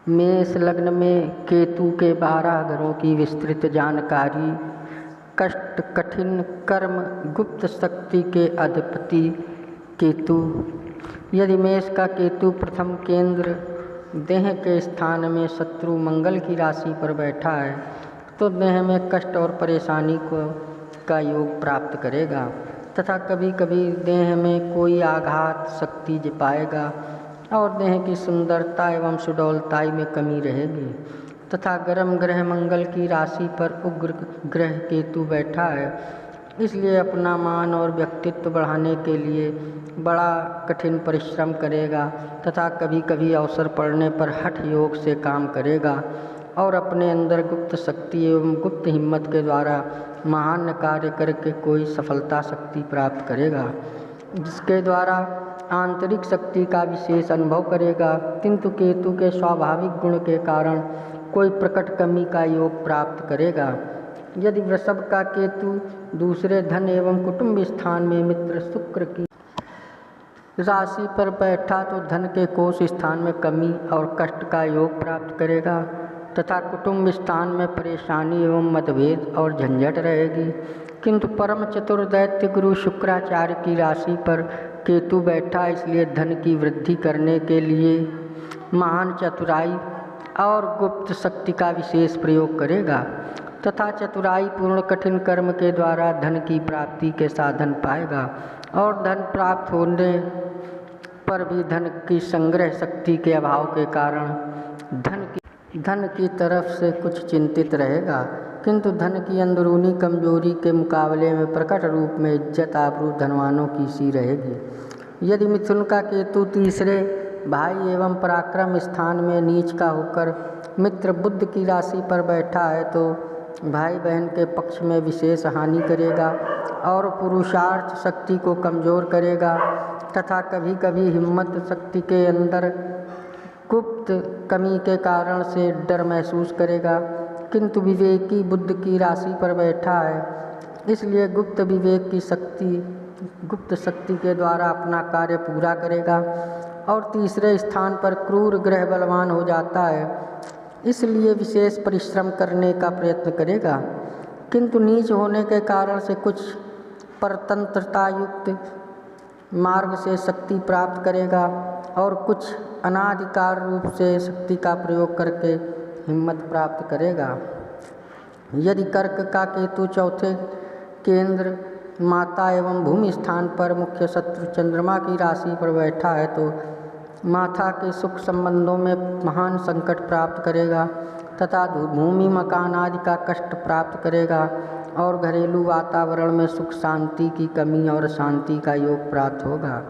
मेष लग्न में केतु के 12 घरों की विस्तृत जानकारी। कष्ट, कठिन कर्म, गुप्त शक्ति के अधिपति केतु। यदि मेष का केतु प्रथम केंद्र देह के स्थान में शत्रु मंगल की राशि पर बैठा है तो देह में कष्ट और परेशानी का योग प्राप्त करेगा तथा कभी कभी देह में कोई आघात शक्ति पाएगा और देह की सुंदरता एवं सुडौलताई में कमी रहेगी तथा गर्म ग्रह मंगल की राशि पर उग्र ग्रह केतु बैठा है, इसलिए अपना मान और व्यक्तित्व बढ़ाने के लिए बड़ा कठिन परिश्रम करेगा तथा कभी कभी अवसर पड़ने पर हठ योग से काम करेगा और अपने अंदर गुप्त शक्ति एवं गुप्त हिम्मत के द्वारा महान कार्य करके कोई सफलता शक्ति प्राप्त करेगा, जिसके द्वारा आंतरिक शक्ति का विशेष अनुभव करेगा। किंतु केतु के स्वाभाविक गुण के कारण कोई प्रकट कमी का योग प्राप्त करेगा। यदि वृषभ का केतु दूसरे धन एवं कुटुंब स्थान में मित्र शुक्र की राशि पर बैठा तो धन के कोष स्थान में कमी और कष्ट का योग प्राप्त करेगा तथा कुटुंब स्थान में परेशानी एवं मतभेद और झंझट रहेगी। किंतु परम चतुर दैत्य गुरु शुक्राचार्य की राशि पर केतु बैठा, इसलिए धन की वृद्धि करने के लिए महान चतुराई और गुप्त शक्ति का विशेष प्रयोग करेगा तथा चतुराई पूर्ण कठिन कर्म के द्वारा धन की प्राप्ति के साधन पाएगा और धन प्राप्त होने पर भी धन की संग्रह शक्ति के अभाव के कारण धन की तरफ से कुछ चिंतित रहेगा। किंतु धन की अंदरूनी कमजोरी के मुकाबले में प्रकट रूप में इज्जत आबरू धनवानों की सी रहेगी। यदि मिथुन का केतु तीसरे भाई एवं पराक्रम स्थान में नीच का होकर मित्र बुध की राशि पर बैठा है तो भाई बहन के पक्ष में विशेष हानि करेगा और पुरुषार्थ शक्ति को कमज़ोर करेगा तथा कभी कभी हिम्मत शक्ति के अंदर गुप्त कमी के कारण से डर महसूस करेगा। किंतु विवेकी बुध की राशि पर बैठा है, इसलिए गुप्त शक्ति के द्वारा अपना कार्य पूरा करेगा और तीसरे स्थान पर क्रूर ग्रह बलवान हो जाता है, इसलिए विशेष परिश्रम करने का प्रयत्न करेगा। किंतु नीच होने के कारण से कुछ परतंत्रता युक्त मार्ग से शक्ति प्राप्त करेगा और कुछ अनाधिकार रूप से शक्ति का प्रयोग करके हिम्मत प्राप्त करेगा। यदि कर्क का केतु चौथे केंद्र माता एवं भूमि स्थान पर मुख्य शत्रु चंद्रमा की राशि पर बैठा है तो माता के सुख संबंधों में महान संकट प्राप्त करेगा तथा भूमि मकान आदि का कष्ट प्राप्त करेगा और घरेलू वातावरण में सुख शांति की कमी और शांति का योग प्राप्त होगा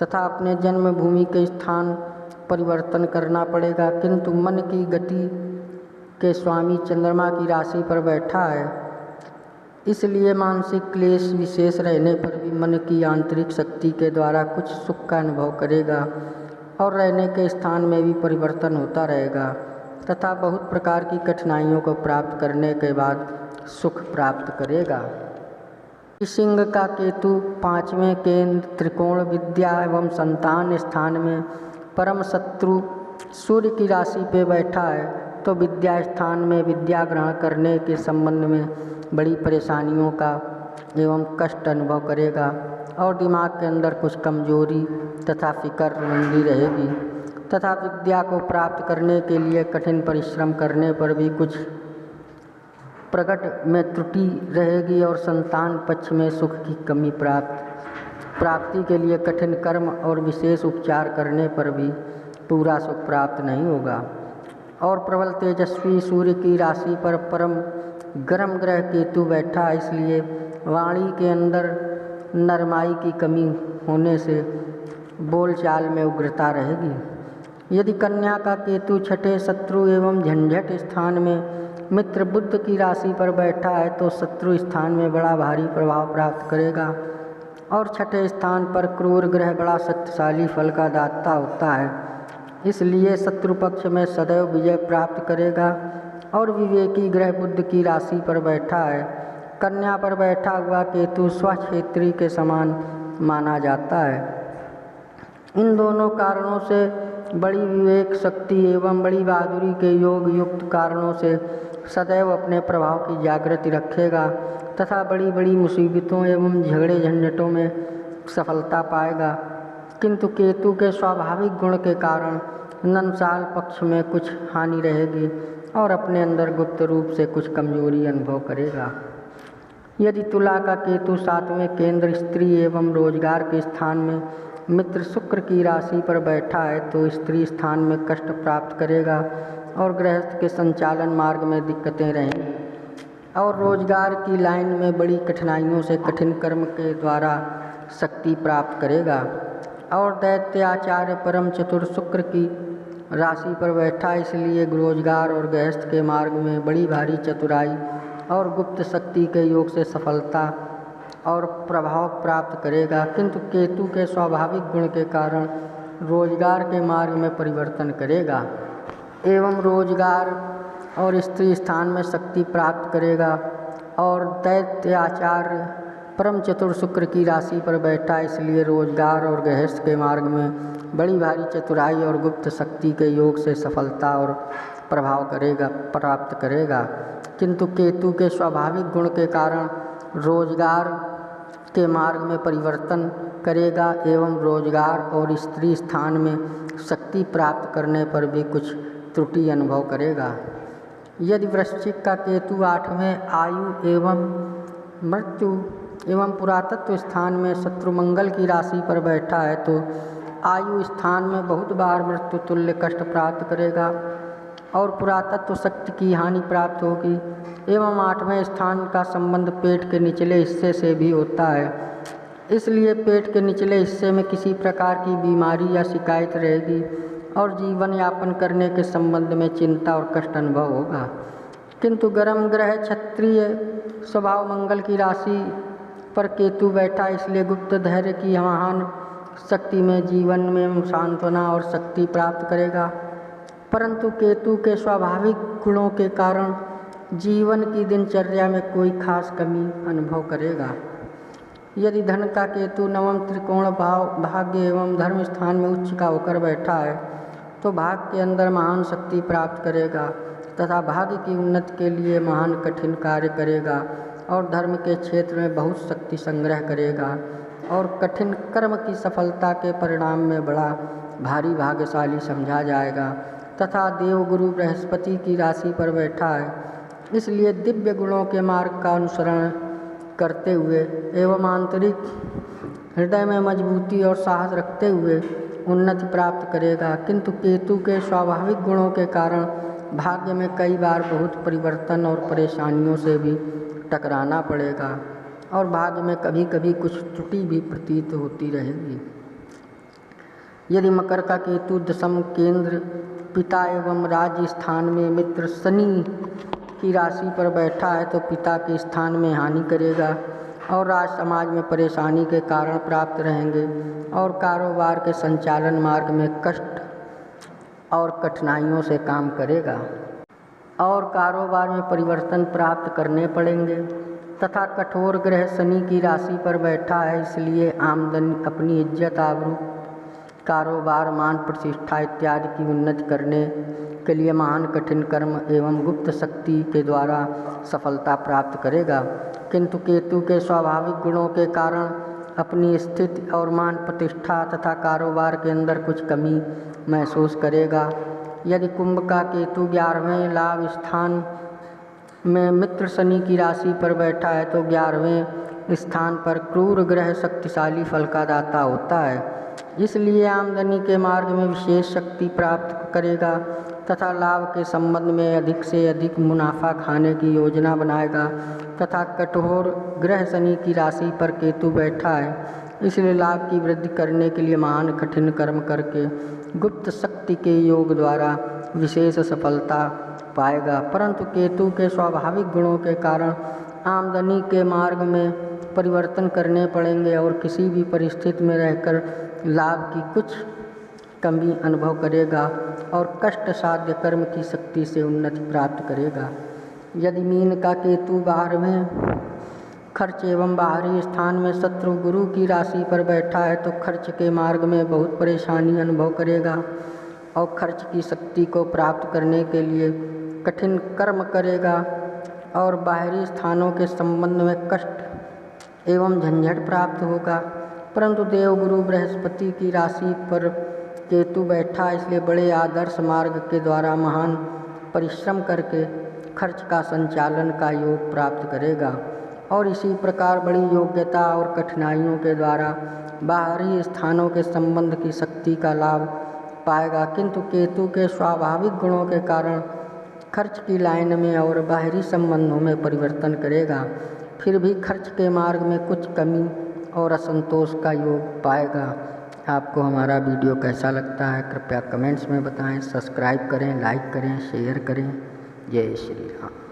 तथा अपने जन्म भूमि के स्थान परिवर्तन करना पड़ेगा। किंतु मन की गति के स्वामी चंद्रमा की राशि पर बैठा है, इसलिए मानसिक क्लेश विशेष रहने पर भी मन की आंतरिक शक्ति के द्वारा कुछ सुख का अनुभव करेगा और रहने के स्थान में भी परिवर्तन होता रहेगा तथा बहुत प्रकार की कठिनाइयों को प्राप्त करने के बाद सुख प्राप्त करेगा। सिंह का केतु पांचवें केंद्र त्रिकोण विद्या एवं संतान स्थान में परम शत्रु सूर्य की राशि पे बैठा है तो विद्या स्थान में विद्या ग्रहण करने के संबंध में बड़ी परेशानियों का एवं कष्ट अनुभव करेगा और दिमाग के अंदर कुछ कमजोरी तथा फिक्रमंदी रहेगी तथा विद्या को प्राप्त करने के लिए कठिन परिश्रम करने पर भी कुछ प्रकट में त्रुटि रहेगी और संतान पक्ष में सुख की कमी प्राप्ति के लिए कठिन कर्म और विशेष उपचार करने पर भी पूरा सुख प्राप्त नहीं होगा। और प्रबल तेजस्वी सूर्य की राशि पर परम गर्म ग्रह केतु बैठा, इसलिए वाणी के अंदर नरमाई की कमी होने से बोलचाल में उग्रता रहेगी। यदि कन्या का केतु छठे शत्रु एवं झंझट स्थान में मित्र बुध की राशि पर बैठा है तो शत्रु स्थान में बड़ा भारी प्रभाव प्राप्त करेगा और छठे स्थान पर क्रूर ग्रह बड़ा शक्तिशाली फल का दाता होता है, इसलिए शत्रु पक्ष में सदैव विजय प्राप्त करेगा। और विवेकी ग्रह बुध की राशि पर बैठा है, कन्या पर बैठा हुआ केतु स्वक्षेत्री के समान माना जाता है। इन दोनों कारणों से बड़ी विवेक शक्ति एवं बड़ी बहादुरी के योग युक्त कारणों से सदैव अपने प्रभाव की जागृति रखेगा तथा बड़ी बड़ी मुसीबतों एवं झगड़े झंझटों में सफलता पाएगा। किंतु केतु के स्वाभाविक गुण के कारण नंसाल पक्ष में कुछ हानि रहेगी और अपने अंदर गुप्त रूप से कुछ कमजोरी अनुभव करेगा। यदि तुला का केतु 7वें केंद्र स्त्री एवं रोजगार के स्थान में मित्र शुक्र की राशि पर बैठा है तो स्त्री स्थान में कष्ट प्राप्त करेगा और गृहस्थ के संचालन मार्ग में दिक्कतें रहेंगी और रोजगार की लाइन में बड़ी कठिनाइयों से कठिन कर्म के द्वारा शक्ति प्राप्त करेगा। और दैत्याचार्य परम चतुर शुक्र की राशि पर बैठा, इसलिए रोजगार और गृहस्थ के मार्ग में बड़ी भारी चतुराई और गुप्त शक्ति के योग से सफलता और प्रभाव प्राप्त करेगा। किंतु केतु के स्वाभाविक गुण के कारण रोजगार के मार्ग में परिवर्तन करेगा एवं रोजगार और स्त्री स्थान में शक्ति प्राप्त करेगा। और दैत्याचार्य परम चतुर शुक्र की राशि पर बैठा, इसलिए रोजगार और गृहस्थ के मार्ग में बड़ी भारी चतुराई और गुप्त शक्ति के योग से सफलता और प्रभाव प्राप्त करेगा। किंतु केतु के स्वाभाविक गुण के कारण रोजगार के मार्ग में परिवर्तन करेगा एवं रोजगार और स्त्री स्थान में शक्ति प्राप्त करने पर भी कुछ त्रुटि अनुभव करेगा। यदि वृश्चिक का केतु 8वें आयु एवं मृत्यु एवं पुरातत्व स्थान में शत्रुमंगल की राशि पर बैठा है तो आयु स्थान में बहुत बार मृत्यु तुल्य कष्ट प्राप्त करेगा और पुरातत्व शक्ति की हानि प्राप्त होगी एवं 8वें स्थान का संबंध पेट के निचले हिस्से से भी होता है, इसलिए पेट के निचले हिस्से में किसी प्रकार की बीमारी या शिकायत रहेगी और जीवन यापन करने के संबंध में चिंता और कष्ट अनुभव होगा। किंतु गर्म ग्रह क्षत्रिय स्वभाव मंगल की राशि पर केतु बैठा, इसलिए गुप्त धैर्य की महान शक्ति में जीवन में सांत्वना और शक्ति प्राप्त करेगा। परंतु केतु के स्वाभाविक गुणों के कारण जीवन की दिनचर्या में कोई खास कमी अनुभव करेगा। यदि धन का केतु 9वें त्रिकोण भाग्य एवं धर्म स्थान में उच्च का होकर बैठा है तो भाग्य के अंदर महान शक्ति प्राप्त करेगा तथा भाग्य की उन्नति के लिए महान कठिन कार्य करेगा और धर्म के क्षेत्र में बहुत शक्ति संग्रह करेगा और कठिन कर्म की सफलता के परिणाम में बड़ा भारी भाग्यशाली समझा जाएगा तथा देवगुरु बृहस्पति की राशि पर बैठा है, इसलिए दिव्य गुणों के मार्ग का अनुसरण करते हुए एवं आंतरिक हृदय में मजबूती और साहस रखते हुए उन्नति प्राप्त करेगा। किंतु केतु के स्वाभाविक गुणों के कारण भाग्य में कई बार बहुत परिवर्तन और परेशानियों से भी टकराना पड़ेगा और भाग्य में कभी कभी कुछ त्रुटि भी प्रतीत होती रहेगी। यदि मकर का केतु 10वें केंद्र पिता एवं राज्य स्थान में मित्र शनि की राशि पर बैठा है तो पिता के स्थान में हानि करेगा और राज समाज में परेशानी के कारण प्राप्त रहेंगे और कारोबार के संचालन मार्ग में कष्ट और कठिनाइयों से काम करेगा और कारोबार में परिवर्तन प्राप्त करने पड़ेंगे तथा कठोर ग्रह शनि की राशि पर बैठा है, इसलिए आमदनी अपनी इज्जत आबरू कारोबार मान प्रतिष्ठा इत्यादि की उन्नति करने के लिए महान कठिन कर्म एवं गुप्त शक्ति के द्वारा सफलता प्राप्त करेगा। किंतु केतु के स्वाभाविक गुणों के कारण अपनी स्थिति और मान प्रतिष्ठा तथा कारोबार के अंदर कुछ कमी महसूस करेगा। यदि कुंभ का केतु 11वें लाभ स्थान में मित्र शनि की राशि पर बैठा है तो 11वें स्थान पर क्रूर ग्रह शक्तिशाली फल का दाता होता है, इसलिए आमदनी के मार्ग में विशेष शक्ति प्राप्त करेगा तथा लाभ के संबंध में अधिक से अधिक मुनाफा खाने की योजना बनाएगा तथा कठोर ग्रह शनि की राशि पर केतु बैठा है, इसलिए लाभ की वृद्धि करने के लिए महान कठिन कर्म करके गुप्त शक्ति के योग द्वारा विशेष सफलता पाएगा। परंतु केतु के स्वाभाविक गुणों के कारण आमदनी के मार्ग में परिवर्तन करने पड़ेंगे और किसी भी परिस्थिति में रहकर लाभ की कुछ कमी अनुभव करेगा और कष्ट साध्य कर्म की शक्ति से उन्नति प्राप्त करेगा। यदि मीन का केतु 12वें खर्च एवं बाहरी स्थान में शत्रु गुरु की राशि पर बैठा है तो खर्च के मार्ग में बहुत परेशानी अनुभव करेगा और खर्च की शक्ति को प्राप्त करने के लिए कठिन कर्म करेगा और बाहरी स्थानों के संबंध में कष्ट एवं झंझट प्राप्त होगा। परंतु देवगुरु बृहस्पति की राशि पर केतु बैठा, इसलिए बड़े आदर्श मार्ग के द्वारा महान परिश्रम करके खर्च का संचालन का योग प्राप्त करेगा और इसी प्रकार बड़ी योग्यता और कठिनाइयों के द्वारा बाहरी स्थानों के संबंध की शक्ति का लाभ पाएगा। किंतु केतु के स्वाभाविक गुणों के कारण खर्च की लाइन में और बाहरी संबंधों में परिवर्तन करेगा, फिर भी खर्च के मार्ग में कुछ कमी और असंतोष का योग पाएगा। आपको हमारा वीडियो कैसा लगता है कृपया कमेंट्स में बताएं। सब्सक्राइब करें, लाइक करें, शेयर करें। जय श्री राम।